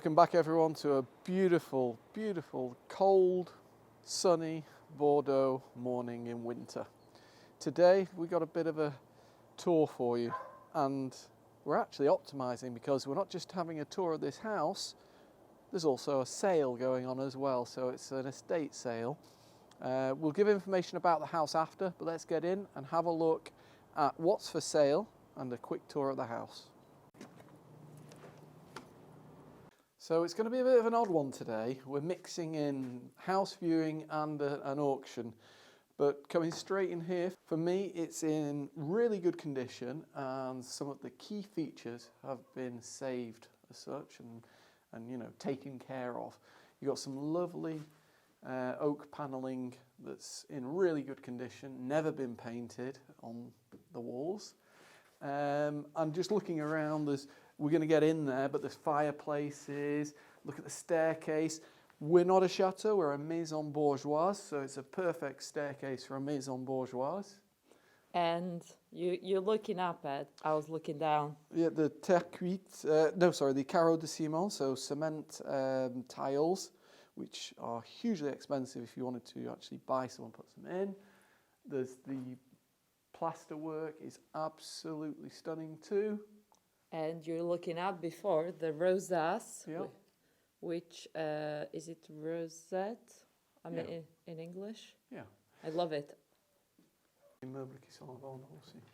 Welcome back everyone to a beautiful, beautiful, cold, sunny Bordeaux morning in winter. Today we got a bit of a tour for you, and we're actually optimising because we're not just having a tour of this house, there's also a sale going on as well, so it's an estate sale. We'll give information about the house after, but let's get in and have a look at what's for sale and a quick tour of the house. So it's going to be a bit of an odd one today. We're mixing in house viewing and an auction, but coming straight in here, for me it's in really good condition and some of the key features have been saved as such and you know, taken care of. You've got some lovely oak panelling that's in really good condition, never been painted on the walls. And just looking around, we're going to get in there, but there's fireplaces, look at the staircase. We're not a chateau, we're a Maison Bourgeoise, so it's a perfect staircase for a Maison Bourgeoise. And you're looking up at, I was looking down. Yeah, the terre cuite, the carreaux de ciment, so cement tiles, which are hugely expensive if you wanted to actually buy some and put them in. There's the plaster work is absolutely stunning too. And you're looking up before the rosace, yeah. which is it rosette? I mean, in English. Yeah. I love it.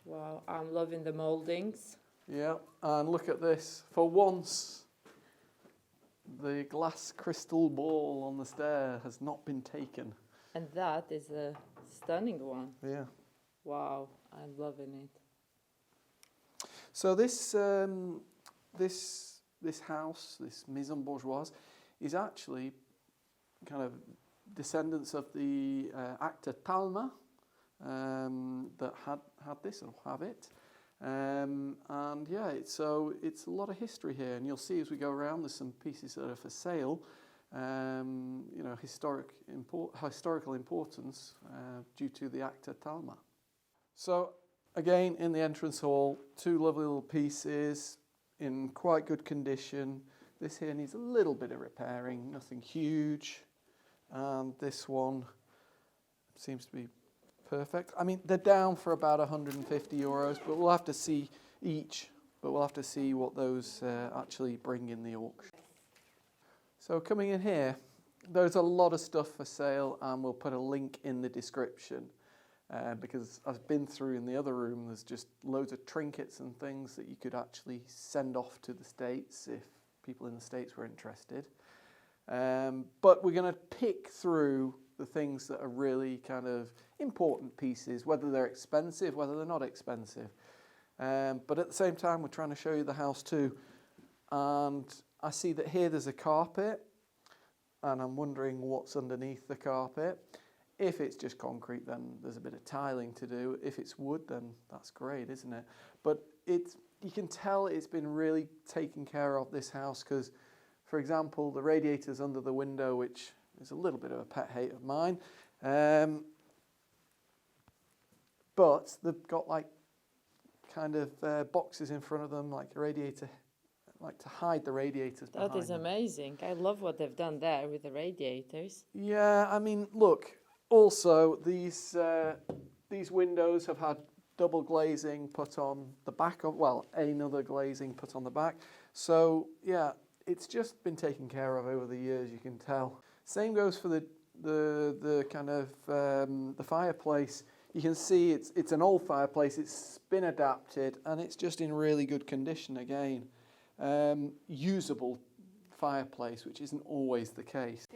Wow, I'm loving the moldings. Yeah, and look at this. For once, the glass crystal ball on the stair has not been taken. And that is a stunning one. Yeah. Wow, I'm loving it. So this house, this Maison Bourgeoise, is actually kind of descendants of the actor Talma that had this or have it. And yeah, it's a lot of history here, and you'll see as we go around there's some pieces that are for sale. You know, historical importance due to the actor Talma. So again, in the entrance hall, two lovely little pieces in quite good condition. This here needs a little bit of repairing, nothing huge. And this one seems to be perfect. I mean, they're down for about 150 euros, but we'll have to see each. But we'll have to see what those actually bring in the auction. So coming in here, there's a lot of stuff for sale, and we'll put a link in the description. Because I've been through in the other room, there's just loads of trinkets and things that you could actually send off to the States if people in the States were interested. But we're going to pick through the things that are really kind of important pieces, whether they're expensive, whether they're not expensive. But at the same time, we're trying to show you the house too. And I see that here there's a carpet, and I'm wondering what's underneath the carpet. If it's just concrete, then there's a bit of tiling to do. If it's wood, then that's great, isn't it? But you can tell it's been really taken care of, this house, because, for example, the radiators under the window, which is a little bit of a pet hate of mine, but they've got like kind of boxes in front of them, like a radiator, like to hide the radiators behind That is amazing. I love what they've done there with the radiators. Yeah, I mean, look. Also, these windows have had double glazing put on the back of, well, another glazing put on the back. So yeah, it's just been taken care of over the years, you can tell. Same goes for the kind of the fireplace. You can see it's an old fireplace. It's been adapted, and it's just in really good condition again. Usable fireplace, which isn't always the case.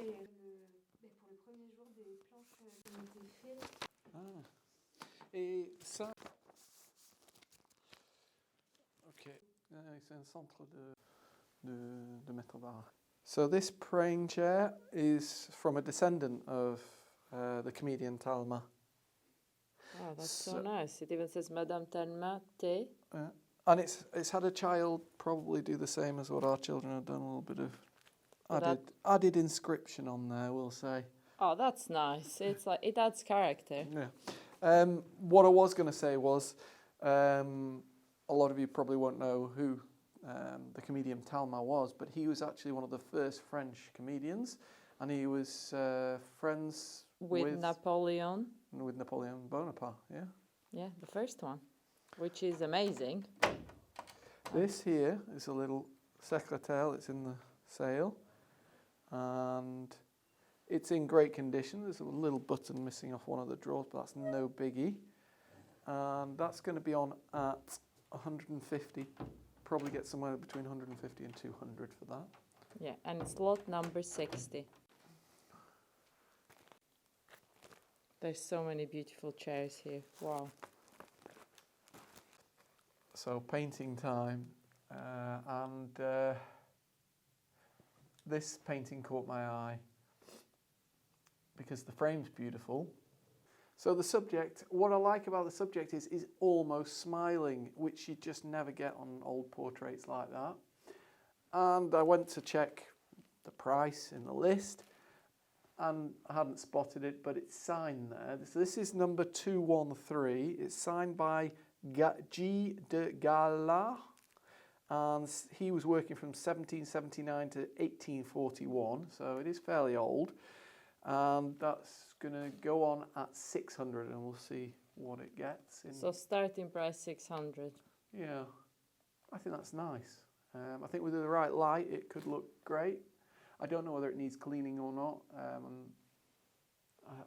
Et ça, ok, c'est un centre de Maitre Barra. So this praying chair is from a descendant of the comedian Talma. Oh, that's so nice. It even says Madame Talma T. And it's had a child probably do the same as what our children have done, a little bit of added inscription on there, we'll say. Oh, that's nice. It's like it adds character. Yeah. What I was going to say was, a lot of you probably won't know who the comedian Talma was, but he was actually one of the first French comedians, and he was friends with Napoleon. With Napoleon Bonaparte, yeah. Yeah, the first one, which is amazing. This here is a little secrétaire. It's in the sale, and it's in great condition. There's a little button missing off one of the drawers, but that's no biggie. And that's going to be on at 150. Probably get somewhere between 150 and 200 for that. Yeah, and it's lot number 60. There's so many beautiful chairs here. Wow. So painting time, and this painting caught my eye because the frame's beautiful. So the subject, what I like about the subject is almost smiling, which you just never get on old portraits like that. And I went to check the price in the list, and I hadn't spotted it, but it's signed there. So this is number 213. It's signed by G. de Gala, and he was working from 1779 to 1841, so it is fairly old. And that's going to go on at 600, and we'll see what it gets. So starting price 600. Yeah, I think that's nice. I think with the right light, it could look great. I don't know whether it needs cleaning or not.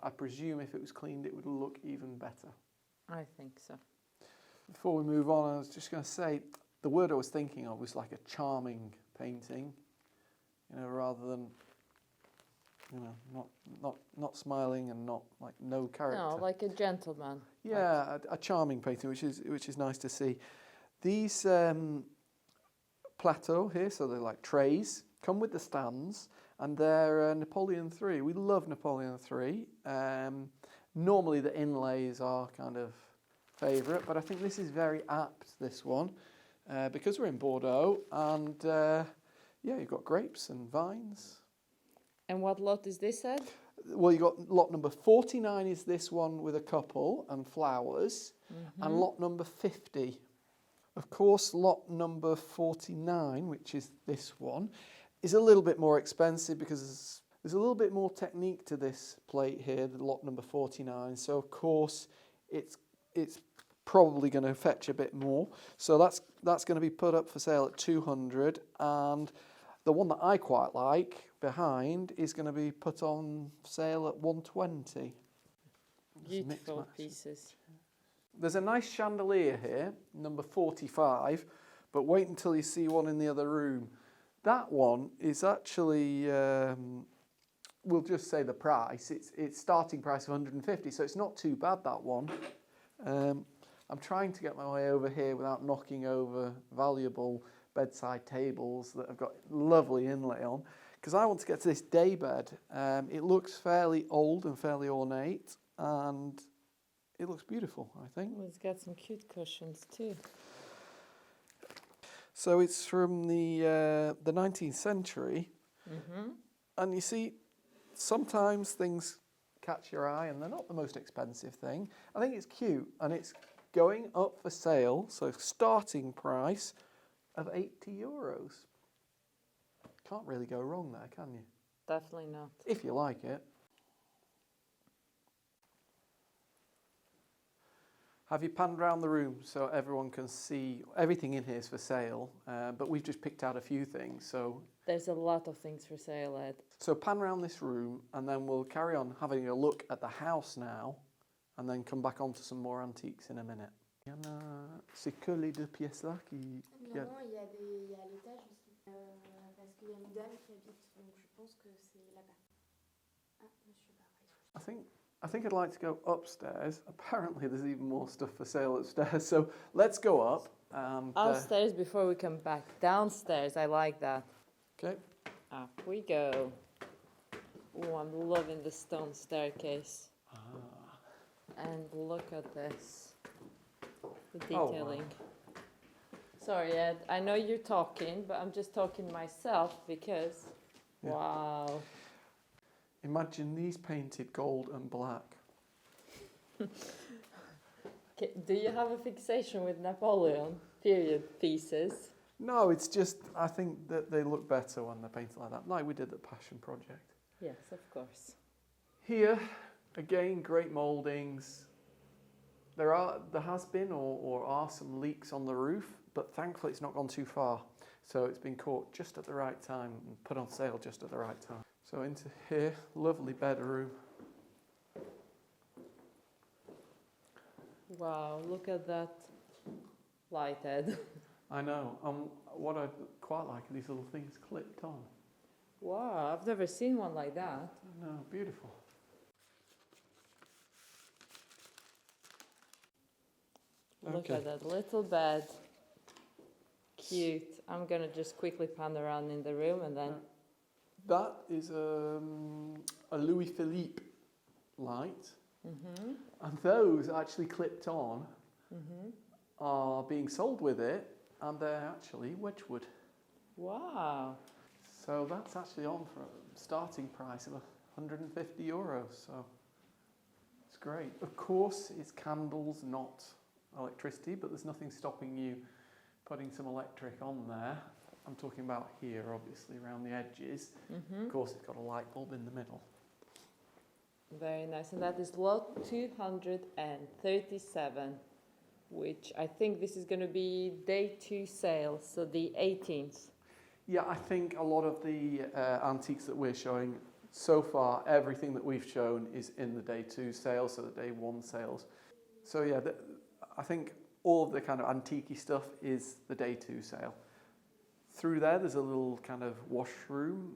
I presume if it was cleaned, it would look even better. I think so. Before we move on, I was just going to say, the word I was thinking of was like a charming painting, rather than, not smiling and not like no character. No, like a gentleman. Yeah, a charming painting, which is nice to see. These plateaux here, so they're like trays, come with the stands, and they're Napoleon III. We love Napoleon III. Normally the inlays are kind of favourite, but I think this is very apt, this one, because we're in Bordeaux, and you've got grapes and vines. And what lot is this at? Well, you got lot number 49 is this one with a couple and flowers, and lot number 50. Of course, lot number 49, which is this one, is a little bit more expensive because there's a little bit more technique to this plate here, the lot number 49. So, of course, it's probably going to fetch a bit more. So that's going to be put up for sale at 200, and the one that I quite like behind is going to be put on sale at 120. Beautiful pieces. There's a nice chandelier here, number 45, but wait until you see one in the other room. That one is actually, we'll just say the price. It's starting price of 150, so it's not too bad, that one. I'm trying to get my way over here without knocking over valuable bedside tables that have got lovely inlay on, because I want to get to this day bed. It looks fairly old and fairly ornate, and it looks beautiful, I think. Well, it's got some cute cushions too. So it's from the 19th century, and you see, sometimes things catch your eye, and they're not the most expensive thing. I think it's cute, and it's going up for sale, so starting price of €80. Can't really go wrong there, can you? Definitely not. If you like it. Have you panned around the room so everyone can see? Everything in here is for sale, but we've just picked out a few things. So there's a lot of things for sale, Ed. So pan around this room, and then we'll carry on having a look at the house now, and then come back on to some more antiques in a minute. C'est que les deux pièces là qui... Non, il y a à l'étage aussi, parce qu'il y a une dame qui habite, donc je pense que c'est là-bas. Ah, Monsieur Barra. I think I'd like to go upstairs. Apparently there's even more stuff for sale upstairs, so let's go up. And, upstairs before we come back. Downstairs, I like that. Okay. Up we go. Oh, I'm loving the stone staircase. And look at this. The detailing. Oh, wow. Sorry, Ed, I know you're talking, but I'm just talking myself because, wow. Imagine these painted gold and black. Okay, do you have a fixation with Napoleon period pieces? No, it's just, I think that they look better when they're painted like that, like we did the Passion Project. Yes, of course. Here, again, great mouldings. There has been or are some leaks on the roof, but thankfully it's not gone too far. So it's been caught just at the right time and put on sale just at the right time. So into here, lovely bedroom. Wow, look at that light, Ed. I know. What I quite like are these little things clipped on. Wow, I've never seen one like that. I know, beautiful. Look Okay. at that little bed. Cute. I'm going to just quickly pan around in the room and then... That is a Louis Philippe light. Mm-hmm. And those actually clipped on Mm-hmm. are being sold with it, and they're actually Wedgwood. Wow. So that's actually on for a starting price of €150. So it's great. Of course, it's candles, not electricity, but there's nothing stopping you putting some electric on there. I'm talking about here, obviously, around the edges. Mm-hmm. Of course, it's got a light bulb in the middle. Very nice. And that is lot 237, which I think this is going to be day 2 sale, so the 18th. Yeah, I think a lot of the antiques that we're showing so far, everything that we've shown is in the day 2 sales, so the day 1 sales. So yeah, I think all of the kind of antique-y stuff is the day 2 sale. Through there's a little kind of washroom,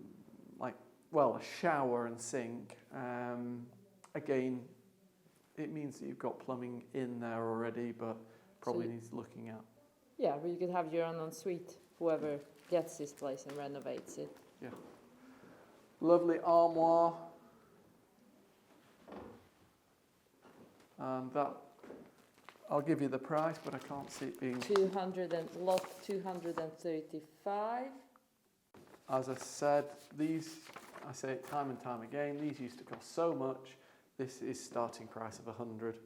a shower and sink. Again, it means that you've got plumbing in there already, but probably needs looking at. Yeah, but you could have your own ensuite, whoever gets this place and renovates it. Yeah. Lovely armoire. And that, I'll give you the price, but I can't see it being... Lot 235. As I said, these, I say it time and time again, these used to cost so much. This is starting price of 100.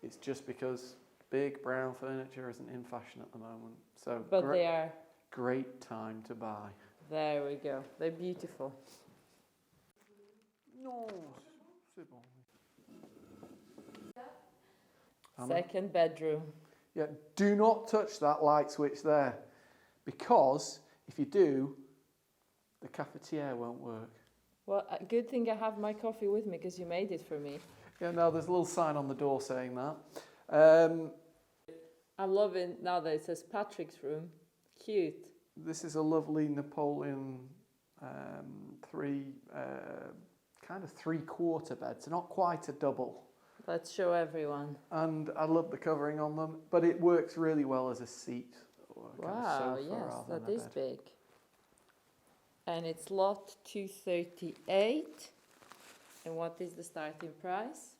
It's just because big brown furniture isn't in fashion at the moment. So, But they are... Great time to buy. There we go. They're beautiful. No, c'est bon. Second bedroom. Yeah, do not touch that light switch there, because if you do, the cafetiere won't work. Well, a good thing I have my coffee with me because you made it for me. Yeah, no, there's a little sign on the door saying that. I'm loving now that it says Patrick's room. Cute. This is a lovely Napoleon kind of 3/4 bed, so not quite a double. Let's show everyone. And I love the covering on them, but it works really well as a seat. Or a kind of Wow, sofa yes, rather that than a is bed. big. And it's lot 238. And what is the starting price?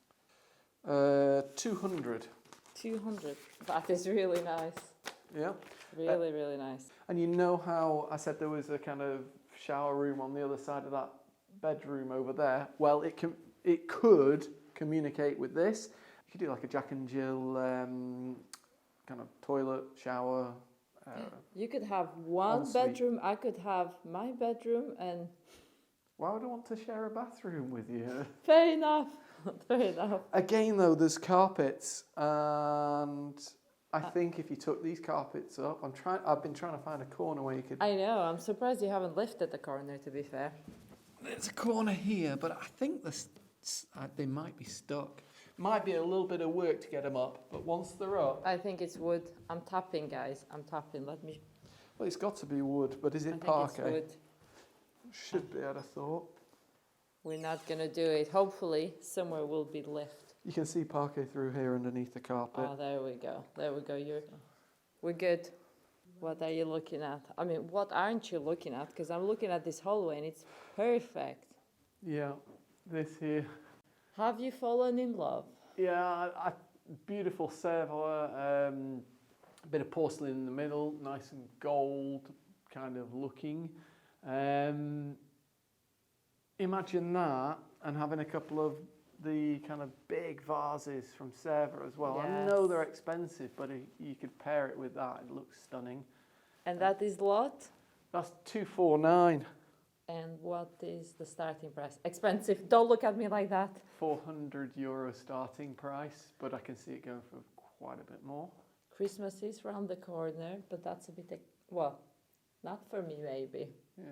200. 200. That is really nice. Yeah. Really, really nice. And you know how I said there was a kind of shower room on the other side of that bedroom over there? Well, it could communicate with this. You could do like a Jack and Jill kind of toilet, shower. You could have one ensuite. bedroom, I could have my bedroom, and Why would I want to share a bathroom with you? fair enough. Fair enough. Again, though, there's carpets, and I think if you took these carpets up, I've been trying to find a corner where you could. I know, I'm surprised you haven't lifted the corner, to be fair. There's a corner here, but I think they might be stuck. Might be a little bit of work to get them up, but once they're up, I think it's wood. I'm tapping, guys. I'm tapping. Let me. well, it's got to be wood. But is I it think parquet? it's wood. Should be, I'd have thought. We're not gonna do it. Hopefully, somewhere will be lift. You can see parquet through here underneath the carpet. Oh, there we go. There we go. We're good. What are you looking at? I mean, what aren't you looking at? Because I'm looking at this hallway and it's perfect. Yeah, this here. Have you fallen in love? Yeah, beautiful servoir, a bit of porcelain in the middle, nice and gold kind of looking. Imagine that and having a couple of the kind of big vases from Serva as well. I know Yes. they're expensive, but you could pair it with that. It looks stunning. And that is lot? That's 249. And what is the starting price? Expensive. Don't look at me like that. €400 starting price, but I can see it going for quite a bit more. Christmas is round the corner, but that's a bit, well, not for me maybe. Yeah,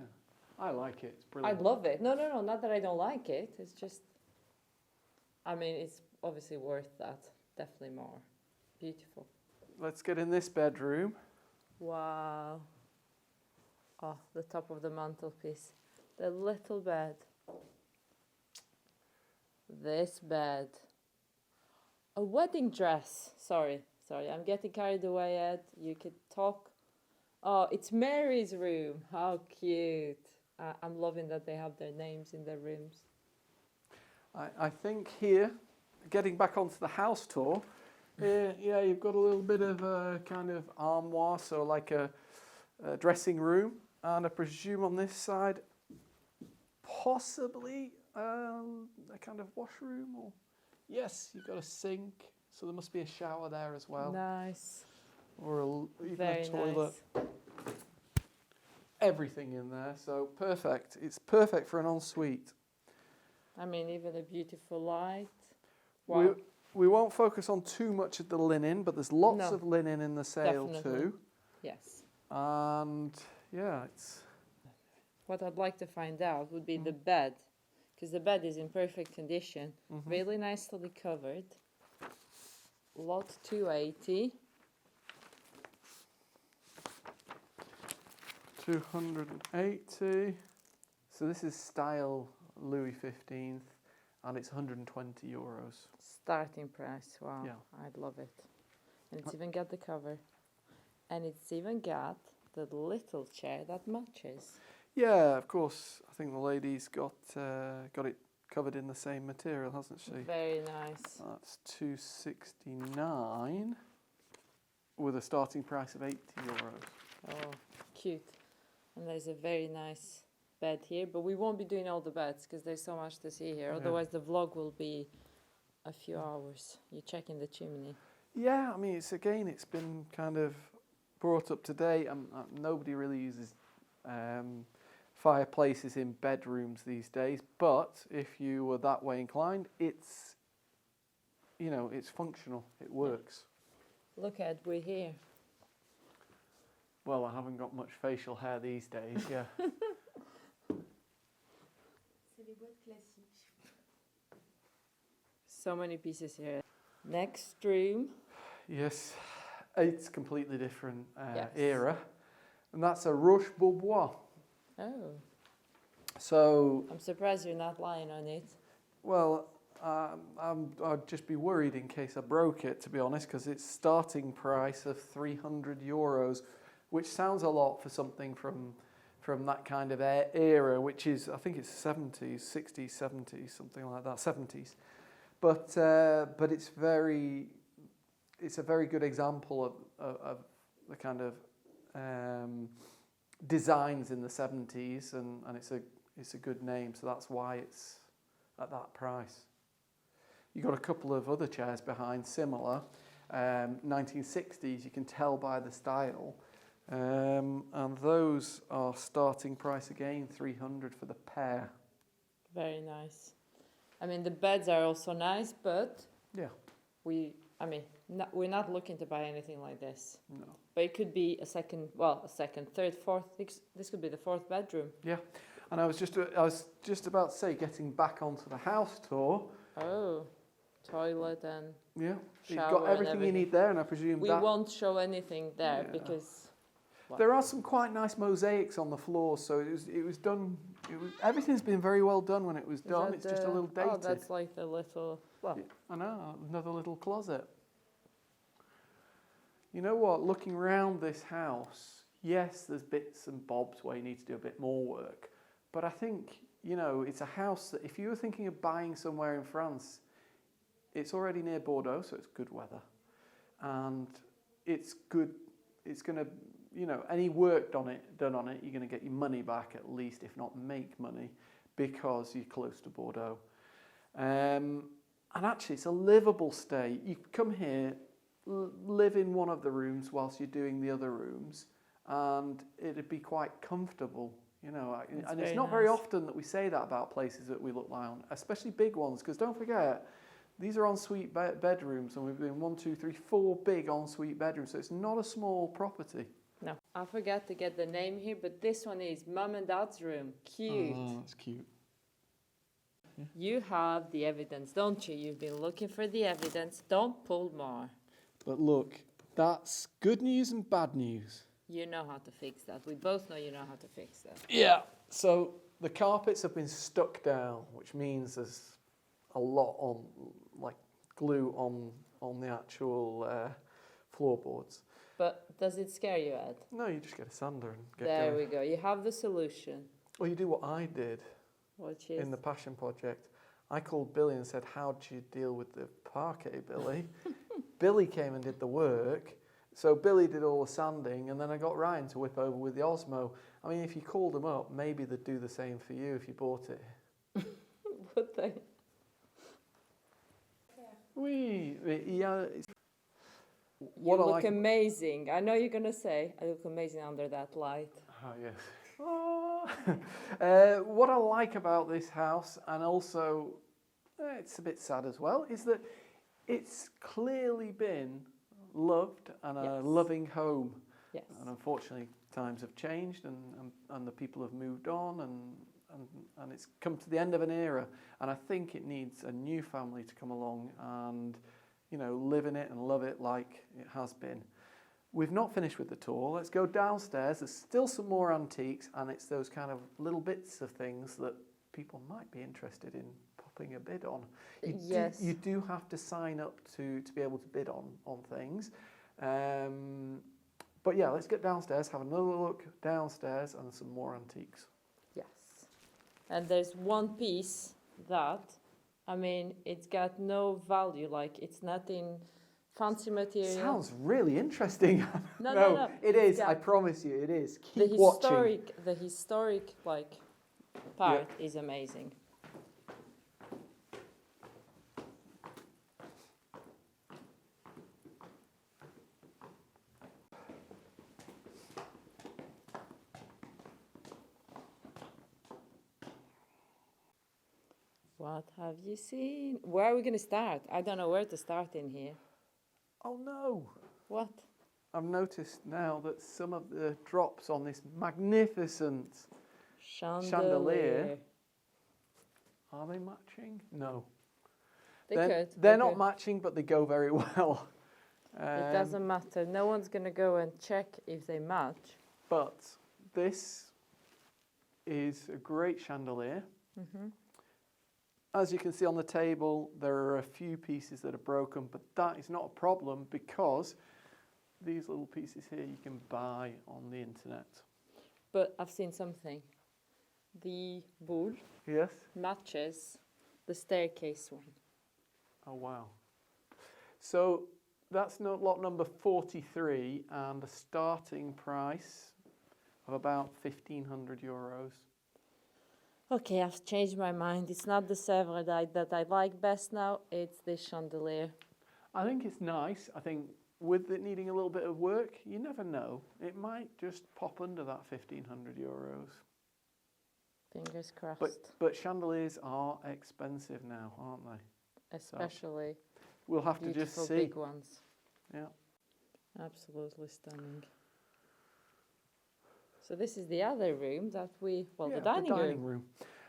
I like it. It's brilliant. I love it. No, not that I don't like it. It's just, I mean, it's obviously worth that. Definitely more. Beautiful. Let's get in this bedroom. Wow. Oh, the top of the mantelpiece. The little bed. This bed. A wedding dress. Sorry, I'm getting carried away, Ed. You could talk. Oh, it's Mary's room. How cute. I'm loving that they have their names in their rooms. I think here, getting back onto the house tour, yeah, you've got a little bit of a kind of armoire, so like a dressing room, and I presume on this side, possibly a kind of washroom, or yes, you've got a sink, so there must be a shower there as well. Nice. Or even Very a toilet. nice. Everything in there, so perfect. It's perfect for an ensuite. I mean, even a beautiful light. Wow. We won't focus on too much of the linen, but there's lots of linen in the sale definitely. too. Yes. And yeah, it's... What I'd like to find out would be the bed, because the bed is in perfect condition, really nicely covered. Lot 280. 280. So this is style Louis XV, and it's €120. Starting price, wow, Yeah. I'd love it. And it's even got the cover. And it's even got the little chair that matches. Yeah, of course. I think the lady's got it covered in the same material, hasn't she? Very nice. That's 269 with a starting price of €80. Oh, cute. And there's a very nice bed here, but we won't be doing all the beds because there's so much to see here. Yeah. Otherwise, the vlog will be a few hours. You're checking the chimney. Yeah, I mean, it's been kind of brought up to date. Nobody really uses fireplaces in bedrooms these days, but if you were that way inclined, it's functional. It works. Look, Ed, we're here. Well, I haven't got much facial hair these days, yeah. C'est les boîtes classiques. So many pieces here. Next room. Yes, it's completely different Yes. era, and that's a Roche Bourgeoise. Oh, So, I'm surprised you're not lying on it. well, I'd just be worried in case I broke it, to be honest, because it's starting price of €300, which sounds a lot for something from that kind of era, which is, I think it's 70s, 60s, 70s, something like that, 70s. But it's a very good example of the kind of designs in the 70s, and it's a good name, so that's why it's at that price. You've got a couple of other chairs behind, similar, 1960s, you can tell by the style, and those are starting price again, $300 for the pair. Very nice. I mean, the beds are also nice, but Yeah. we're not looking to buy anything like this. No. But it could be a second, third, fourth. This could be the fourth bedroom. Yeah, and I was just about to say, getting back onto the house tour. Oh, toilet and Yeah, you've shower got and everything you need there, and I presume we that won't show anything there Yeah. because there are some quite nice mosaics on the floor. So it was done. Everything's been very well done when it was done. that It's just a little dated. Oh, that's like the little. Well, I know, another little closet. You know what? Looking around this house, yes, there's bits and bobs where you need to do a bit more work. But I think, it's a house that if you were thinking of buying somewhere in France, it's already near Bordeaux, so it's good weather. And it's good, it's going to, any work done on it, you're going to get your money back at least, if not make money, because you're close to Bordeaux. And actually, it's a livable stay. You come here, live in one of the rooms whilst you're doing the other rooms, and it'd be quite comfortable, you know. It's And it's very not very nice. often that we say that about places that we look down, especially big ones, because don't forget, these are ensuite bedrooms, and we've been 1, 2, 3, 4 big ensuite bedrooms, so it's not a small property. No, I forgot to get the name here, but this one is Mum and Dad's room. Cute. Oh, that's cute. You have the evidence, don't you? You've been looking for the evidence. Don't pull more. But look, that's good news and bad news. You know how to fix that. We both know you know how to fix that. Yeah. So the carpets have been stuck down, which means there's a lot on, like glue on the actual floorboards. But does it scare you, Ed? No, you just get a sander and get There going. we go. You have the solution. Or you do what I did Which is in the Passion Project. I called Billy and said, "How do you deal with the parquet, Billy?" Billy came and did the work. So Billy did all the sanding, and then I got Ryan to whip over with the Osmo. I mean, if you called them up, maybe they'd do the same for you if you bought it. would they? Oui, yeah. You look amazing. I know you're gonna say I look amazing under that light. Oh yes. Oh. What I like about this house, and also it's a bit sad as well, is that it's clearly been loved and a Yes. loving home. Yes. And unfortunately, times have changed, and the people have moved on, and it's come to the end of an era. And I think it needs a new family to come along and, you know, live in it and love it like it has been. We've not finished with the tour. Let's go downstairs. There's still some more antiques, and it's those kind of little bits of things that people might be interested in popping a bid on. Yes. You do have to sign up to be able to bid on things. But yeah, let's get downstairs, have another look downstairs, and some more antiques. Yes. And there's one piece that, I mean, it's got no value. Like, it's not in fancy material. Sounds really interesting. No. It It's is. I got promise you, it is. the Keep watching. historic like part is amazing. What have you seen? Where are we going to start? I don't know where to start in here. Oh no! What? I've noticed now that some of the drops on this magnificent chandelier, are they matching? No. They're not matching, but they go very well. It doesn't matter. No one's going to go and check if they match. But this is a great chandelier. Mm-hmm. As you can see on the table, there are a few pieces that are broken, but that is not a problem because these little pieces here you can buy on the internet. But I've seen something. The boule Yes? matches the staircase one. Oh, wow. So that's lot number 43 and a starting price of about €1,500. Okay, I've changed my mind. It's not the Sèvres that I like best now. It's the chandelier. I think it's nice. I think with it needing a little bit of work, you never know. It might just pop under that €1,500. Fingers crossed. But chandeliers are expensive now, aren't they? Especially We'll have to beautiful just see. big ones. Yeah. Absolutely stunning. So this is the other room that the Yeah, dining room.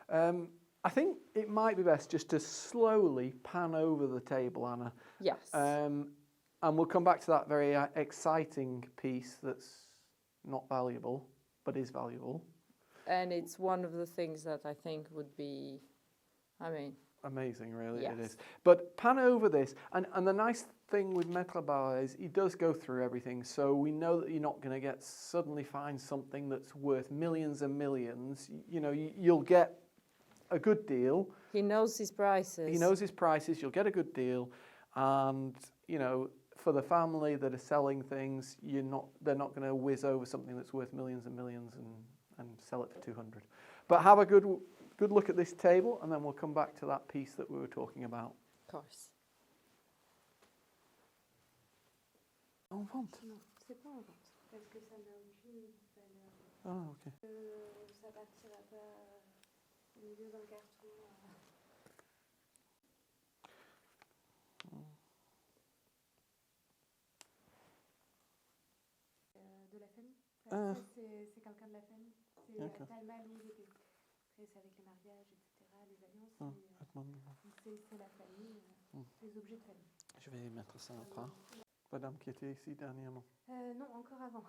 I think it might be best just to slowly pan over the table, Anna. Yes. And we'll come back to that very exciting piece that's not valuable, but is valuable. And it's one of the things that I think would be, Amazing, really, yes. it is. But pan over this, and the nice thing with Maitre Barra is he does go through everything, so we know that you're not going to suddenly find something that's worth millions and millions. You know, you'll get a good deal. He knows his prices. He knows his prices, you'll get a good deal, and, you know, for the family that are selling things, they're not going to whiz over something that's worth millions and millions and sell it for 200. But have a good look at this table, and then we'll come back to that piece that we were talking about. Of course. En vente. Non, c'est pas en vente. parce que ça n'a aucune valeur. Oh, okay. Ça partira pas au milieu d'un carton. De la famille. Ça, c'est quelqu'un de la famille. C'est Talma Louis Lépée. Après, c'est avec les mariages, etc., les alliances. C'est la famille, les objets de famille. Je vais mettre ça à part. Madame qui était ici dernièrement. Non, encore avant.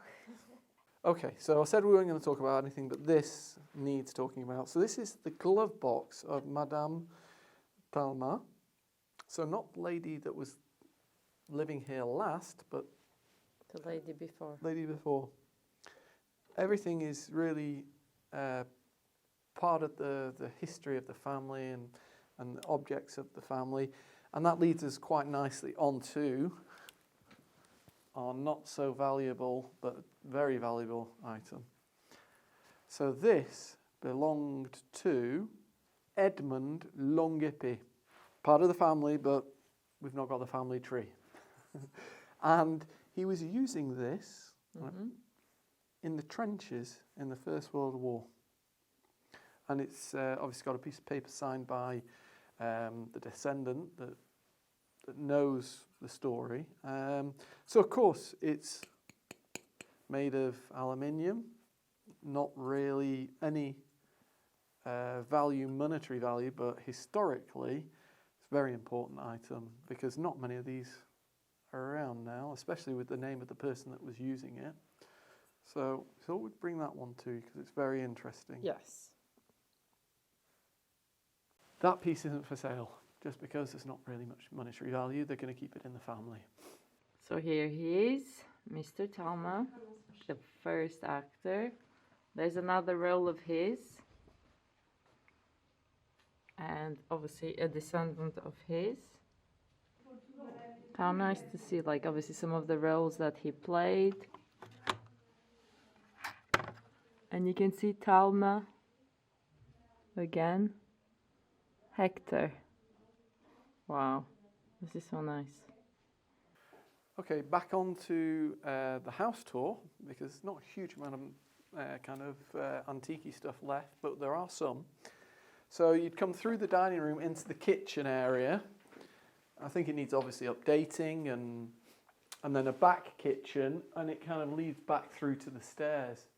Okay, so I said we weren't going to talk about anything, but this needs talking about. So this is the glove box of Madame Talma. So not the lady that was living here last, but The lady before. lady before. Everything is really part of the history of the family and the objects of the family. And that leads us quite nicely onto our not so valuable but very valuable item. So this belonged to Edmund Longipi, part of the family, but we've not got the family tree. And he was using this in the trenches in the First World War. And it's obviously got a piece of paper signed by the descendant that knows the story. So of course it's made of aluminium, not really any monetary value, but historically it's a very important item because not many of these are around now, especially with the name of the person that was using it. So I thought we'd bring that one too because it's very interesting. Yes. That piece isn't for sale, just because there's not really much monetary value. They're going to keep it in the family. So here he is, Mr. Talma, the first actor. There's another role of his. And obviously a descendant of his. How nice to see, like, obviously some of the roles that he played. And you can see Talma again. Hector. Wow, this is so nice. Okay, back on to the house tour, because there's not a huge amount of antique stuff left, but there are some. So you'd come through the dining room into the kitchen area. I think it needs obviously updating, and then a back kitchen, and it kind of leads back through to the stairs.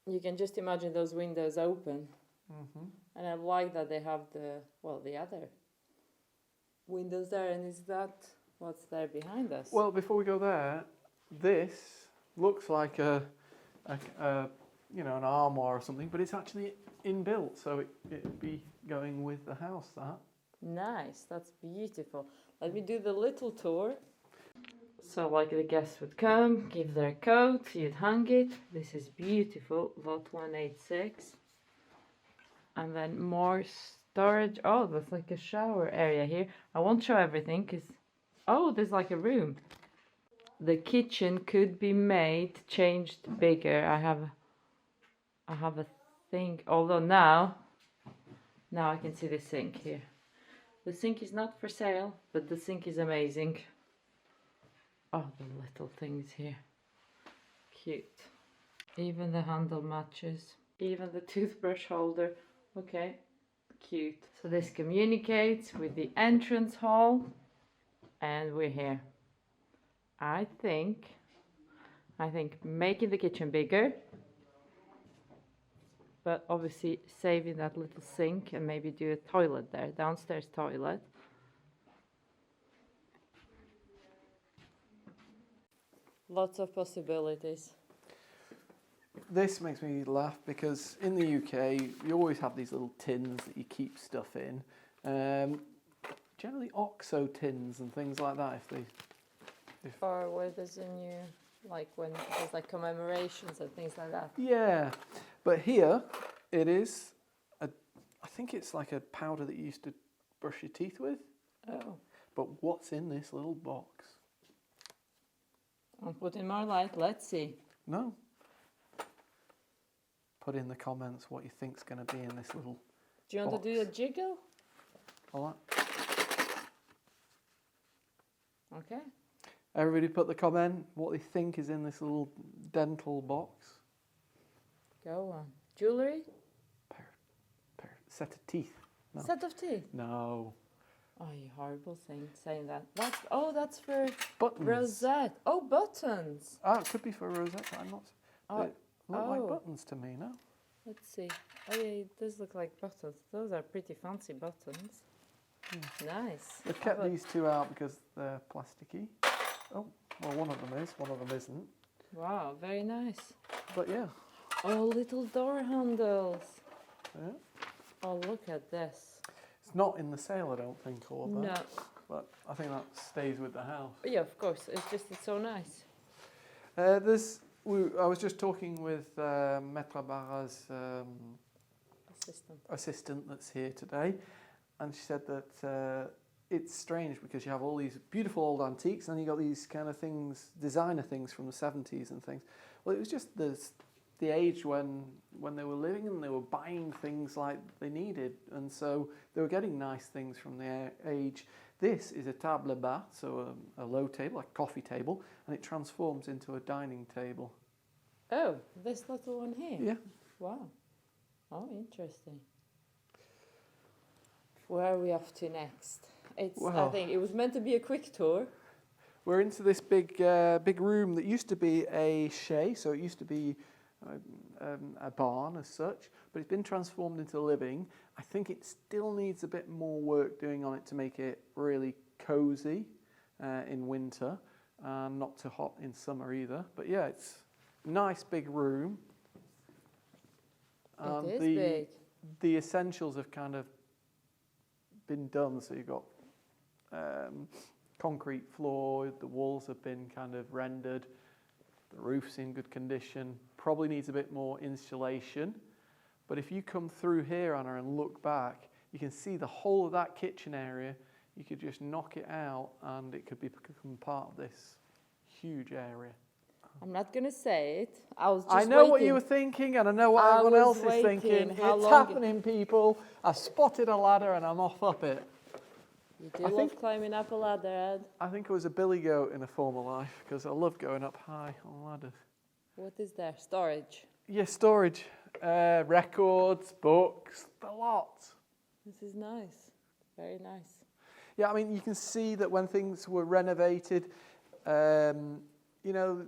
You can just imagine those windows open. Mm-hmm. And I like that they have the other windows there. And is that what's there behind us? Well, before we go there, this looks like an armoire or something, but it's actually inbuilt, so it'd be going with the house, that. Nice, that's beautiful. Let me do the little tour. So like the guests would come, give their coat, you'd hang it. This is beautiful, lot 186. And then more storage. Oh, that's like a shower area here. I won't show everything because, oh, there's like a room. The kitchen could be changed bigger. I have a thing, although now I can see the sink here. The sink is not for sale, but the sink is amazing. Oh, the little things here. Cute. Even the handle matches. Even the toothbrush holder. Okay, cute. So this communicates with the entrance hall. And we're here. I think making the kitchen bigger. But obviously saving that little sink and maybe do a toilet there. Downstairs toilet. Lots of possibilities. This makes me laugh because in the UK you always have these little tins that you keep stuff in. Generally OXO tins and things like that. Or where there's a new, like when there's like commemorations and things like that. Yeah, but here it is. I think it's like a powder that you used to brush your teeth with. Oh. But what's in this little box? I'll put in more light. Let's see. No. Put in the comments what you think's going to be in this little Do you want box. to do a jiggle? All that. Okay. Everybody put the comment what they think is in this little dental box. Go on. Jewellery? Set of teeth. No. Set of teeth? No. Oh, you horrible thing saying that. That's for Buttons. rosette. Oh, buttons. Ah, it could be for rosette. I'm not. They look like buttons to me, no? Let's see. Oh, yeah, it does look like buttons. Those are pretty fancy buttons. Nice. We've kept these two out because they're plasticky. Oh, well, one of them is, one of them isn't. Wow, very nice. But yeah. Oh, little door handles. Yeah. Oh, look at this. It's not in the sale, I don't think, or that. No. But I think that stays with the house. Yeah, of course. It's so nice. I was just talking with Maitre Barra's assistant that's here today, and she said that it's strange because you have all these beautiful old antiques and you got these kind of things, designer things from the 70s and things. Well, it was just the age when they were living and they were buying things like they needed, and so they were getting nice things from their age. This is a table bas, so a low table, like a coffee table, and it transforms into a dining table. Oh, this little one here? Yeah. Wow. Oh, interesting. Where are we off to next? I think it was meant to be a quick tour. We're into this big room that used to be a chaise, so it used to be a barn as such, but it's been transformed into living. I think it still needs a bit more work doing on it to make it really cosy in winter, and not too hot in summer either. But yeah, it's a nice big room. It is big. The essentials have kind of been done, so you've got concrete floor, the walls have been kind of rendered, the roof's in good condition, probably needs a bit more insulation. But if you come through here, Anna, and look back, you can see the whole of that kitchen area. You could just knock it out and it could become part of this huge area. I'm not going to say it. I know what you were thinking, and I know what everyone else is thinking. It's happening, people. I spotted a ladder and I'm off up it. You do love climbing up a ladder, Ed. I think I was a billy goat in a former life because I love going up high on ladders. What is there? Storage? Yeah, storage. Records, books, a lot. This is nice. Very nice. Yeah, I mean, you can see that when things were renovated, you know,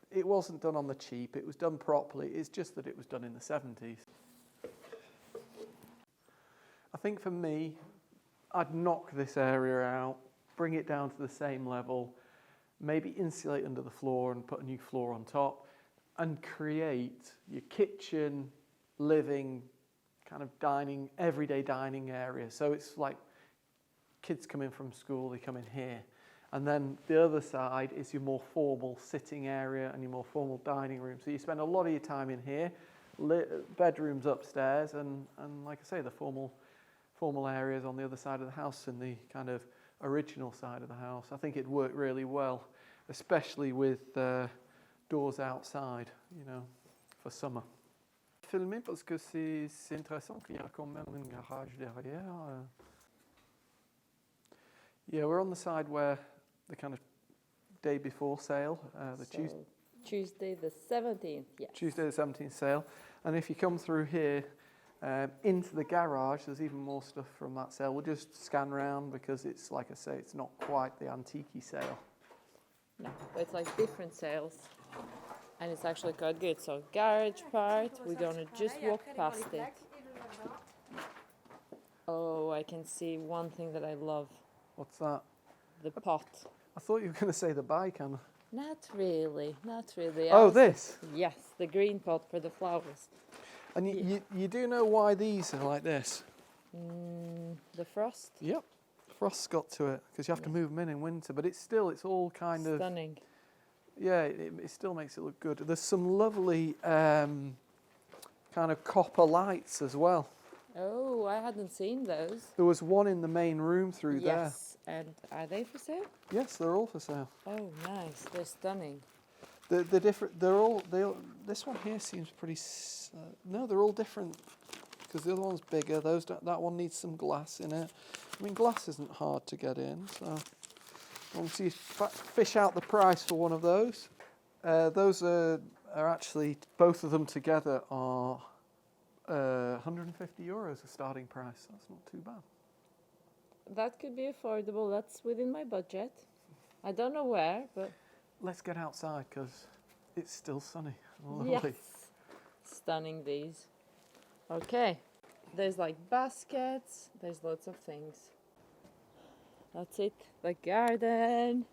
it wasn't done on the cheap. It was done properly. It's just that it was done in the 70s. I think for me, I'd knock this area out, bring it down to the same level, maybe insulate under the floor and put a new floor on top, and create your kitchen, living, kind of dining, everyday dining area. So it's like kids come in from school, they come in here. And then the other side is your more formal sitting area and your more formal dining room. So you spend a lot of your time in here, bedrooms upstairs, and like I say, the formal areas on the other side of the house and the kind of original side of the house. I think it'd work really well, especially with doors outside, you know, for summer. Filmer parce que c'est intéressant qu'il y a quand même un garage derrière. Yeah, we're on the side where the kind of day before sale, Tuesday the 17th, yes. Tuesday the 17th sale. And if you come through here into the garage, there's even more stuff from that sale. We'll just scan around because it's, like I say, it's not quite the antique sale. No, but it's like different sales. And it's actually quite good. So garage part, we're going to just walk past it. Oh, I can see one thing that I love. What's that? The pot. I thought you were going to say the bike, Anna. Not really, not really. Oh, this? Yes, the green pot for the flowers. And you do know why these are like this? The frost? Yep. Frost's got to it because you have to move them in winter. But it's all kind of... Stunning. Yeah, it still makes it look good. There's some lovely kind of copper lights as well. Oh, I hadn't seen those. There was one in the main room through there. Yes, and are they for sale? Yes, they're all for sale. Oh, nice. They're stunning. They're different. This one here seems pretty. No, they're all different because the other one's bigger. That one needs some glass in it. I mean, glass isn't hard to get in, so Once you fish out the price for one of those, those are actually, both of them together are €150 a starting price. That's not too bad. That could be affordable. That's within my budget. I don't know where, but... Let's get outside because it's still sunny. Lovely. Yes. Stunning these. Okay. There's like baskets. There's lots of things. That's it. The garden.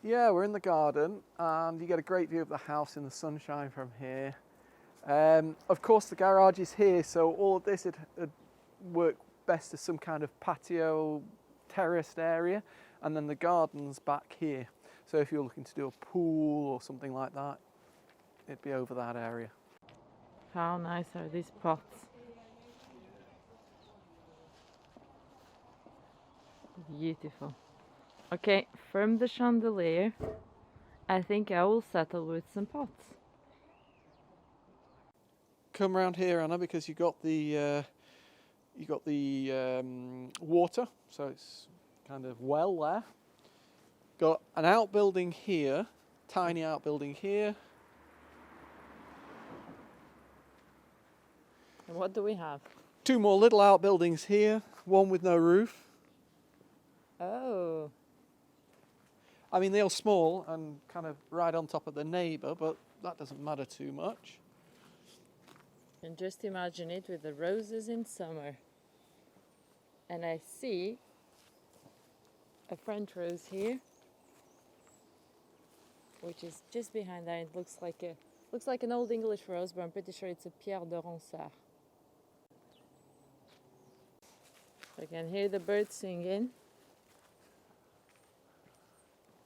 Yeah, we're in the garden and you get a great view of the house in the sunshine from here. Of course the garage is here, so all of this would work best as some kind of patio terraced area, and then the garden's back here. So if you're looking to do a pool or something like that, it'd be over that area. How nice are these pots? Beautiful. Okay, from the chandelier, I think I will settle with some pots. Come around here, Anna, because you got the water, so it's kind of well there. Got an outbuilding here, tiny outbuilding here. And what do we have? Two more little outbuildings here, one with no roof. Oh. I mean, they're small and kind of right on top of the neighbour, but that doesn't matter too much. And just imagine it with the roses in summer. And I see a French rose here, which is just behind there. It looks like an old English rose, but I'm pretty sure it's a Pierre de Ronsard. I can hear the birds singing.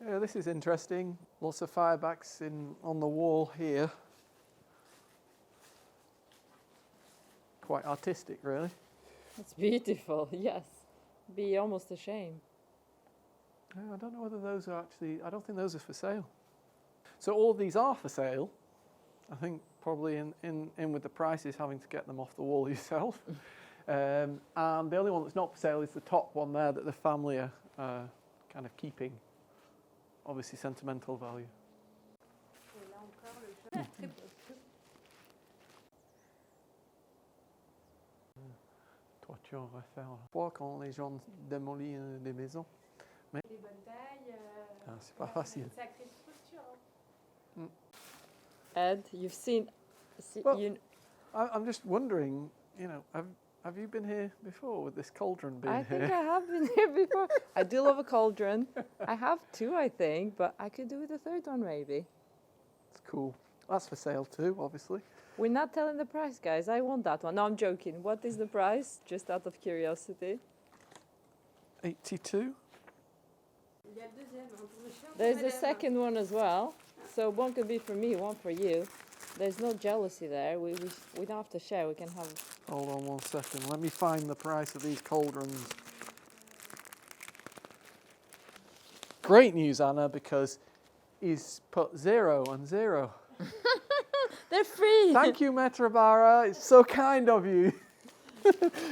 Yeah, this is interesting. Lots of firebacks on the wall here. Quite artistic, really. It's beautiful, yes. Be almost a shame. I don't know whether those are actually, I don't think those are for sale. So all of these are for sale. I think probably in with the prices, having to get them off the wall yourself. And the only one that's not for sale is the top one there that the family are kind of keeping. Obviously sentimental value. Toiture à refaire. Pas quand les gens démolissent des maisons. Mais les bonnes tailles. c'est pas facile. Sacrée structure. Hein. Ed, you've seen. Well, I'm just wondering, you know, have you been here before with this cauldron being here? I think I have been here before. I do love a cauldron. I have two, I think, but I could do with a third one maybe. It's cool. That's for sale too, obviously. We're not telling the price, guys. I want that one. No, I'm joking. What is the price? Just out of curiosity. 82. There's a second one as well. So one could be for me, one for you. There's no jealousy there. We don't have to share. We can have... Hold on 1 second. Let me find the price of these cauldrons. Great news, Anna, because he's put 0 and 0. They're free. Thank you, Maitre Barra. It's so kind of you.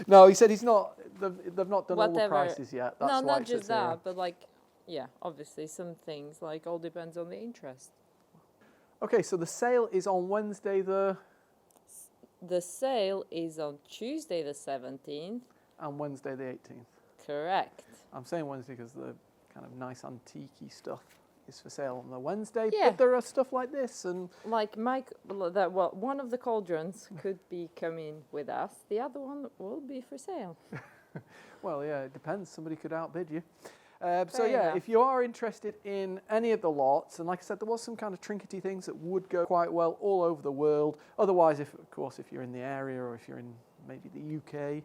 No, he said he's not. They've not done all the prices yet. That's no, why not it's just at 0. that, but like, yeah, obviously some things like all depends on the interest. Okay, so the sale is on Wednesday the sale is on Tuesday the 17th. And Wednesday the 18th. Correct. I'm saying Wednesday because the kind of nice antique-y stuff is for sale on the Wednesday. Yeah. But there are stuff like this and... Like one of the cauldrons could be coming with us. The other one will be for sale. Well, yeah, it depends. Somebody could outbid you. So yeah, enough. if you are interested in any of the lots, and like I said, there was some kind of trinkety things that would go quite well all over the world. Otherwise, if you're in the area or if you're in maybe the UK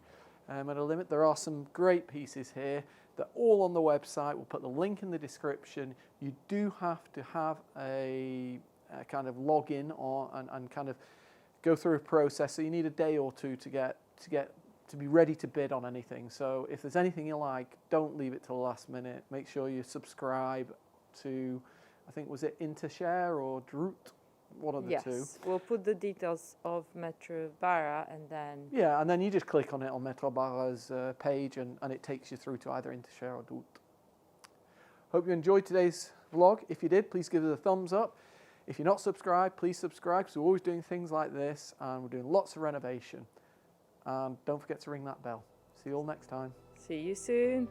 at a limit, there are some great pieces here. They're all on the website. We'll put the link in the description. You do have to have a kind of login and kind of go through a process. So you need a day or two to be ready to bid on anything. So if there's anything you like, don't leave it till the last minute. Make sure you subscribe to, I think, was it Intershare or Droot? One of the two. Yes, we'll put the details of Maitre Barra and then... Yeah, and then you just click on it on Maitre Barra's page and it takes you through to either Intershare or Droot. Hope you enjoyed today's vlog. If you did, please give it a thumbs up. If you're not subscribed, please subscribe, because we're always doing things like this, and we're doing lots of renovation. And don't forget to ring that bell. See you all next time. See you soon.